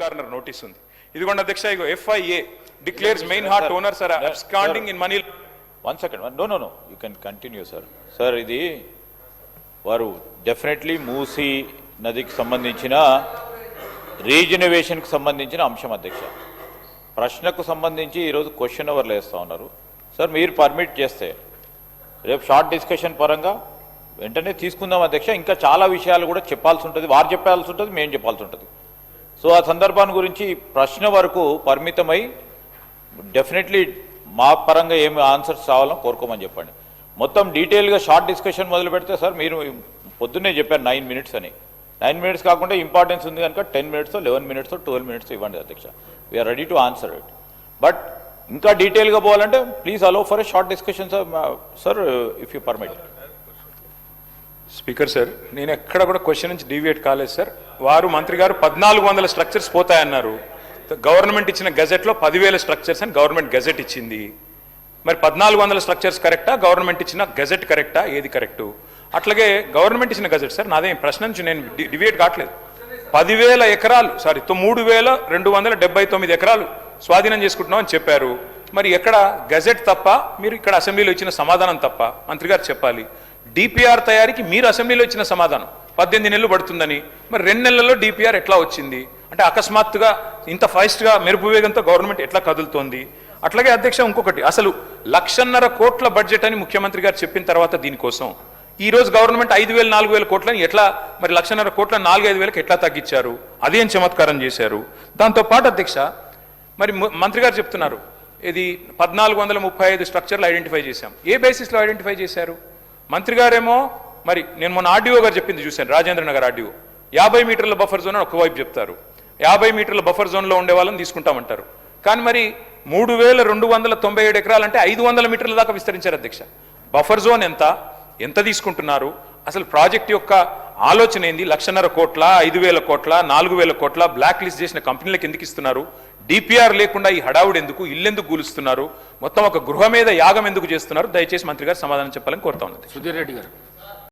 Corner notice ఉంది. ఇదిగోండి అధ్యక్ష, ఇగో FIA declares main heart owners are absconding in money. 1 second. No. You can continue, sir. Sir, ఇది వారు డెఫినెట్లీ మూసీ నదికి సంబంధించిన రీజనరేషన్కి సంబంధించిన అంశం అధ్యక్ష. ప్రశ్నకు సంబంధించి ఈరోజు క్వశ్చన్ అవర్లు వేస్తూ ఉన్నారు. సార్ మీరు పర్మిట్ చేస్తే రేపు షార్ట్ డిస్కషన్ పరంగా వెంటనే తీసుకుందాం అధ్యక్ష. ఇంకా చాలా విషయాలు కూడా చెప్పాల్సి ఉంటుంది, వారు చెప్పాల్సి ఉంటుంది, మేము చెప్పాల్సి ఉంటుంది. సో ఆ సందర్భాన్ని గురించి ప్రశ్న వరకు పరిమితమై డెఫినెట్లీ మా పరంగా ఏమి ఆన్సర్స్ కావాలో కోరుకోమని చెప్పండి. మొత్తం డీటెయిల్గా షార్ట్ డిస్కషన్ మొదలు పెడితే సార్ మీరు పొద్దున్నే చెప్పారు 9 minutes అని. 9 minutes కాకుండా ఇంపార్టెన్స్ ఉంది కనుక 10 minutes 11 minutes 12 minutes ఇవ్వండి అధ్యక్ష. We're ready to answer it. But ఇంకా డీటెయిల్గా పోవాలంటే please allow for a short discussion sir if you permit. Speaker sir, నేను ఎక్కడ కూడా క్వశ్చన్ నుంచి డీవియేట్ కాలేదు సార్. వారు మంత్రి గారు 1400 స్ట్రక్చర్స్ పోతాయన్నారు. గవర్నమెంట్ ఇచ్చిన గెజెట్లో 10,000 స్ట్రక్చర్స్ అని గవర్నమెంట్ గెజెట్ ఇచ్చింది. మరి 1400 స్ట్రక్చర్స్ కరెక్టా, గవర్నమెంట్ ఇచ్చిన గెజెట్ కరెక్టా, ఏది కరెక్టు? అట్లాగే గవర్నమెంట్ ఇచ్చిన గెజెట్ సార్, నాదేం ప్రశ్న నుంచి నేను డివియేట్ కావట్లేదు. 10,000 ఎకరాలు 3,279 ఎకరాలు స్వాధీనం చేసుకుంటున్నాం అని చెప్పారు. మరి ఎక్కడ గెజెట్ తప్ప, మీరు ఇక్కడ అసెంబ్లీలో ఇచ్చిన సమాధానం తప్ప మంత్రి గారు చెప్పాలి. డిపిఆర్ తయారీకి మీరు అసెంబ్లీలో ఇచ్చిన సమాధానం 18 నెలలు పడుతుందని, మరి 2 నెలల్లో డిపిఆర్ ఎట్లా వచ్చింది? అంటే అకస్మాత్తుగా ఇంత ఫాస్ట్గా మెరుపు వేగంతో గవర్నమెంట్ ఎట్లా కదులుతోంది? అట్లాగే అధ్యక్ష ఇంకొకటి, అసలు 1,50,000 కోట్ల బడ్జెట్ అని ముఖ్యమంత్రి గారు చెప్పిన తర్వాత దీనికోసం ఈ రోజు గవర్నమెంట్ 5,000 4,000 కోట్లని ఎట్లా, మరి 1,50,000 కోట్ల 4-5 ఎట్లా తగ్గించారు? అదేం చమత్కారం చేశారు? దాంతోపాటు అధ్యక్ష, మరి మంత్రి గారు చెప్తున్నారు ఇది 1,435 స్ట్రక్చర్లు ఐడెంటిఫై చేశాం. ఏ బేసిస్లో ఐడెంటిఫై చేశారు? మంత్రి గారేమో, మరి నేను మొన్న ఆర్డీఓ గారు చెప్పింది చూశాను, రాజేంద్ర నగర్ ఆర్డీఓ 50 మీటర్ల బఫర్ జోన్ అని ఒకవైపు చెప్తారు. 50 మీటర్ల బఫర్ జోన్లో ఉండే వాళ్ళని తీసుకుంటామంటారు. కానీ మరి 3,297 ఎకరాలంటే 500 మీటర్ల దాకా విస్తరించారు అధ్యక్ష. బఫర్ జోన్ ఎంత తీసుకుంటున్నారు? అసలు ప్రాజెక్ట్ యొక్క ఆలోచన ఏంది? 1,50,000 కోట్ల, 5,000 కోట్ల, 4,000 కోట్ల బ్లాక్ లిస్ట్ చేసిన కంపెనీలకు ఎందుకు ఇస్తున్నారు? డిపిఆర్ లేకుండా ఈ హడావుడు ఎందుకు? ఇల్లెందుకు కూలుస్తున్నారు? మొత్తం ఒక గృహ మీద యాగం ఎందుకు చేస్తున్నారు? దయచేసి మంత్రి గారు సమాధానం చెప్పాలని కోరుతా ఉన్నది. సుధీర్ రెడ్డి గారు.